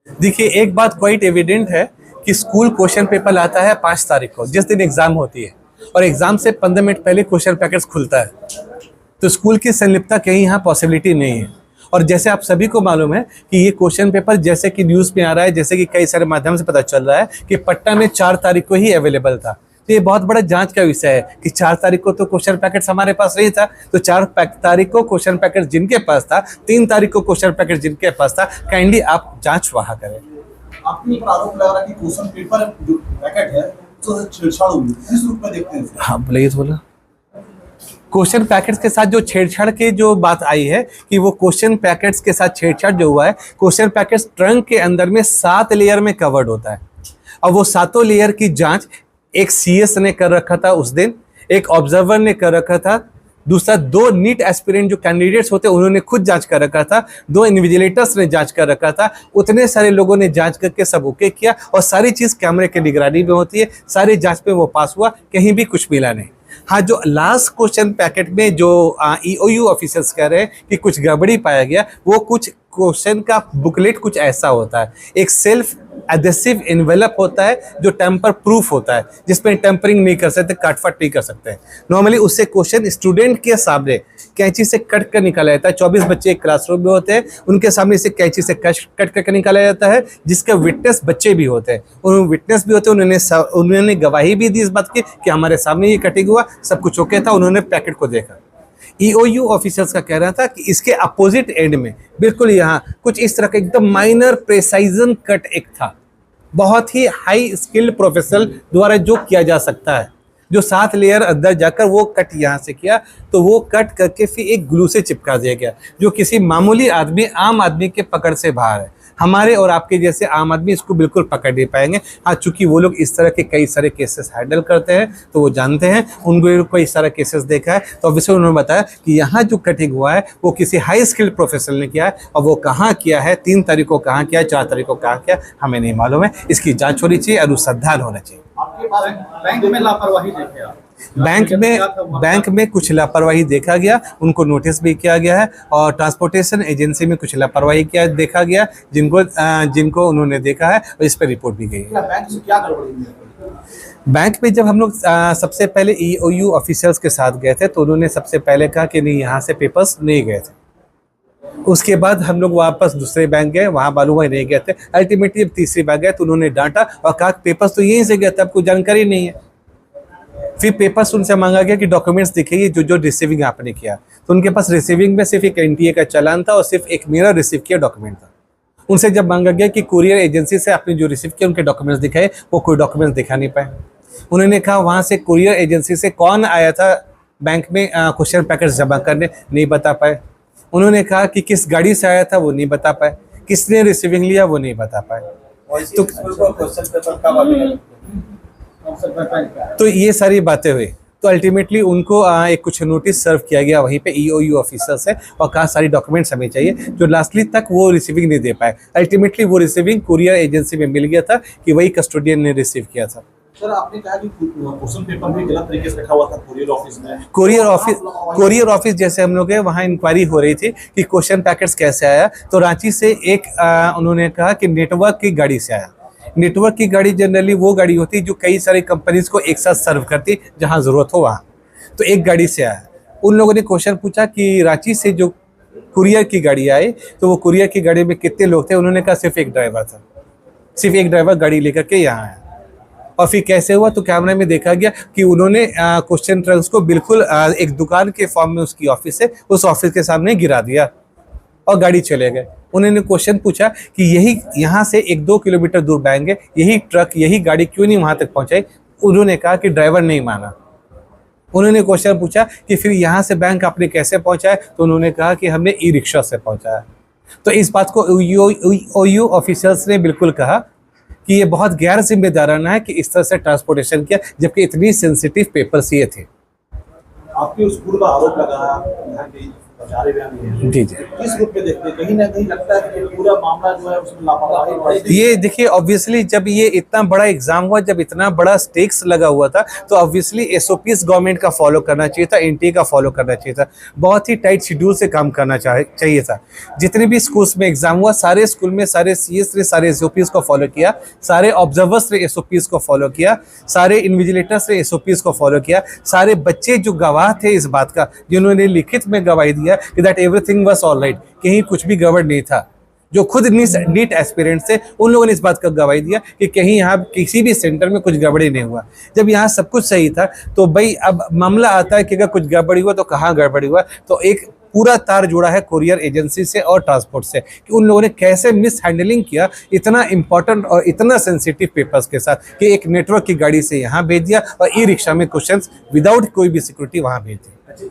देखिए, एक बात क्वाइट एविडेंट है कि स्कूल क्वेश्चन पेपर लाता है 5 तारीख को, जिस दिन एग्जाम होती है, और एग्जाम से 15 मिनट पहले क्वेश्चन पैकेट्स खुलता है। तो स्कूल की संलिप्तता कहीं यहाँ पॉसिबिलिटी नहीं है। और जैसे आप सभी को मालूम है कि ये क्वेश्चन पेपर जैसे कि न्यूज़ में आ रहा है, जैसे कि कई सारे माध्यम से पता चल रहा है कि पटना में 4 तारीख को ही अवेलेबल था। तो ये बहुत बड़ा जांच का विषय है कि 4 तारीख को तो क्वेश्चन पैकेट्स हमारे पास नहीं था, तो 4 तारीख को क्वेश्चन पैकेट जिनके पास था, 3 तारीख को क्वेश्चन पैकेट जिनके पास था, काइंडली आप जांच वहाँ करें। आपके ऊपर आरोप लगा रहा है कि क्वेश्चन पेपर जो पैकेट है तो छेड़छाड़ हुई, किस रूप में देखते हैं? हाँ बोलिए, तो बोला क्वेश्चन पैकेट्स के साथ जो छेड़छाड़ की जो बात आई है कि वो क्वेश्चन पैकेट्स के साथ छेड़छाड़ जो हुआ है, क्वेश्चन पैकेट्स ट्रंक के अंदर में 7 लेयर में कवर्ड होता है, और वो 7 लेयर की जांच एक सीएस ने कर रखा था उस दिन, एक ऑब्जर्वर ने कर रखा था, दूसरा 2 नीट एस्पिरेंट जो कैंडिडेट्स होते उन्होंने खुद जांच कर रखा था, 2 इन्विजिलेटर्स ने जांच कर रखा था। उतने सारे लोगों ने जांच करके सब ओके किया, और सारी चीज़ कैमरे के निगरानी में होती है, सारी जांच पे वो पास हुआ, कहीं भी कुछ मिला नहीं। हाँ, जो लास्ट क्वेश्चन पैकेट में जो ईओयू ऑफिसर्स कह रहे हैं कि कुछ गड़बड़ी पाया गया, वो कुछ क्वेश्चन का बुकलेट कुछ ऐसा होता है, एक सेल्फ एडेसिव एनवेलप होता है जो टेम्पर प्रूफ होता है, जिसमें टेम्परिंग नहीं कर सकते, काटफाट नहीं कर सकते। नॉर्मली उससे क्वेश्चन स्टूडेंट के सामने कैंची से कट कर निकाला जाता है। 24 बच्चे एक क्लासरूम में होते हैं, उनके सामने से कैंची से कट करके निकाला जाता है, जिसका विटनेस बच्चे भी होते हैं, उन्होंने विटनेस भी होते हैं, उन्होंने गवाही भी दी इस बात की कि हमारे सामने ये कटिंग हुआ, सब कुछ ओके था, उन्होंने पैकेट को देखा। ईओयू ऑफिसर्स का कहना था कि इसके अपोजिट एंड में बिल्कुल यहाँ कुछ इस तरह का एकदम माइनर प्रेसाइजन कट एक था, बहुत ही हाई स्किल्ड प्रोफेशनल द्वारा जो किया जा सकता है, जो 7 लेयर अंदर जाकर वो कट यहाँ से किया, तो वो कट करके फिर एक ग्लू से चिपका दिया गया, जो किसी मामूली आदमी, आम आदमी के पकड़ से बाहर है। हमारे और आपके जैसे आम आदमी इसको बिल्कुल पकड़ नहीं पाएंगे। हाँ, चूंकि वो लोग इस तरह के कई सारे केसेस हैंडल करते हैं, तो वो जानते हैं, उनको कोई सारा केसेस देखा है, तो ऑब्वियसली उन्होंने बताया कि यहाँ जो कटिंग हुआ है वो किसी हाई स्किल्ड प्रोफेशनल ने किया है, और वो कहाँ किया है, 3 तारीख को कहाँ किया, 4 तारीख को कहाँ किया, हमें नहीं मालूम है। इसकी जाँच होनी चाहिए, अनुसंधान होना चाहिए। आपके पास बैंक में लापरवाही देखे आप? बैंक में कुछ लापरवाही देखा गया, उनको नोटिस भी किया गया है, और ट्रांसपोर्टेशन एजेंसी में कुछ लापरवाही किया देखा गया, जिनको उन्होंने देखा है, और इस पर रिपोर्ट भी गई है। बैंक से क्या गड़बड़ी है? बैंक में जब हम लोग सबसे पहले ईओयू ऑफिसर्स के साथ गए थे, तो उन्होंने सबसे पहले कहा कि नहीं, यहाँ से पेपर्स नहीं गए थे। उसके बाद हम लोग वापस दूसरे बैंक गए, वहाँ मालूम हुआ नहीं गए थे। अल्टीमेटली जब तीसरी बार गए तो उन्होंने डांटा और कहा पेपर्स तो यहीं से गए थे, आपको जानकारी नहीं है। फिर पेपर्स उनसे मांगा गया कि डॉक्यूमेंट्स दिखाइए जो रिसीविंग आपने किया, तो उनके पास रिसीविंग में सिर्फ एक एनटीए का चालान था और सिर्फ एक मेरा रिसीव किया डॉक्यूमेंट था। उनसे जब मांगा गया कि कुरियर एजेंसी से आपने जो रिसीव किया उनके डॉक्यूमेंट्स दिखाए, वो कोई डॉक्यूमेंट्स दिखा नहीं पाए। उन्होंने कहा वहाँ से कुरियर एजेंसी से कौन आया था बैंक में क्वेश्चन पैकेट्स जमा करने, नहीं बता पाए। उन्होंने कहा कि किस गाड़ी से आया था, वो नहीं बता पाए। किसने रिसीविंग लिया, वो नहीं बता पाए। तो ये सारी बातें हुई, तो अल्टीमेटली उनको एक कुछ नोटिस सर्व किया गया वहीं पे ईओयू ऑफिसर से, और कहा सारी डॉक्यूमेंट्स हमें चाहिए, जो लास्टली तक वो रिसीविंग नहीं दे पाए। अल्टीमेटली वो रिसीविंग कुरियर एजेंसी में मिल गया था कि वही कस्टोडियन ने रिसीव किया था। सर, आपने कहा कि क्वेश्चन पेपर भी गलत तरीके से रखा हुआ था कुरियर ऑफिस में। कुरियर ऑफिस जैसे हम लोग गए, वहाँ इंक्वायरी हो रही थी कि क्वेश्चन पैकेट्स कैसे आया, तो रांची से एक उन्होंने कहा कि नेटवर्क की गाड़ी से आया। नेटवर्क की गाड़ी जनरली वो गाड़ी होती है जो कई सारी कंपनीज को एक साथ सर्व करती, जहाँ ज़रूरत हो वहाँ, तो एक गाड़ी से आया। उन लोगों ने क्वेश्चन पूछा कि रांची से जो कुरियर की गाड़ी आई, तो वो कुरियर की गाड़ी में कितने लोग थे? उन्होंने कहा सिर्फ एक ड्राइवर था, सिर्फ एक ड्राइवर गाड़ी लेकर के यहाँ आया। और फिर कैसे हुआ, तो कैमरे में देखा गया कि उन्होंने क्वेश्चन ट्रंक्स को बिल्कुल एक दुकान के फॉर्म में उसकी ऑफिस है, उस ऑफिस के सामने गिरा दिया और गाड़ी चले गए। उन्होंने क्वेश्चन पूछा कि यही यहाँ से 1-2 किलोमीटर दूर बैंक है, यही ट्रक, यही गाड़ी क्यों नहीं वहाँ तक पहुँचाई? उन्होंने कहा कि ड्राइवर नहीं माना। उन्होंने क्वेश्चन पूछा कि फिर यहाँ से बैंक आपने कैसे पहुँचाया? तो उन्होंने कहा कि हमने ई रिक्शा से पहुँचाया। तो इस बात को ईओयू ऑफिसर्स ने बिल्कुल कहा कि ये बहुत गैर जिम्मेदाराना है कि इस तरह से ट्रांसपोर्टेशन किया, जबकि इतनी सेंसिटिव पेपर्स ये थे। आपके स्कूल का आरोप लगा सारे बयान ये हैं। जी जी। किस रूप में देखते हैं, कहीं ना कहीं लगता है कि पूरा मामला जो है उसमें लापरवाही बरती ये देखिए ऑब्वियसली जब ये इतना बड़ा एग्जाम हुआ, जब इतना बड़ा स्टेक्स लगा हुआ था, तो ऑब्वियसली एसओपीएस गवर्नमेंट का फॉलो करना चाहिए था, एनटीए का फॉलो करना चाहिए था, बहुत ही टाइट शेड्यूल से काम करना चाहिए था। जितने भी स्कूल्स में एग्जाम हुआ, सारे स्कूल में सारे सीएस ने सारे एसओपीएस को फॉलो किया, सारे ऑब्जर्वर्स ने एसओपीएस को फॉलो किया, सारे इन्विजिलेटर्स ने एसओपीएस को फॉलो किया, सारे बच्चे जो गवाह थे इस बात का, जिन्होंने लिखित में गवाही दिया कि दैट एवरीथिंग वाज ऑलराइट, कहीं कुछ भी गड़बड़ नहीं था, जो खुद नीट एस्पिरेंट्स थे, उन लोगों ने इस बात का गवाही दिया कि कहीं यहाँ किसी भी सेंटर में कुछ गड़बड़ी नहीं हुआ। जब यहाँ सब कुछ सही था, तो भाई अब मामला आता है कि अगर कुछ गड़बड़ी हुआ तो कहाँ गड़बड़ी हुआ, तो एक पूरा तार जुड़ा है कुरियर एजेंसी से और ट्रांसपोर्ट से कि उन लोगों ने कैसे मिस हैंडलिंग किया इतना इंपॉर्टेंट और इतना सेंसिटिव पेपर्स के साथ, कि एक नेटवर्क की गाड़ी से यहाँ भेज दिया और ई रिक्शा में क्वेश्चंस विदाउट कोई भी सिक्योरिटी वहाँ भेज दिया। अच्छा,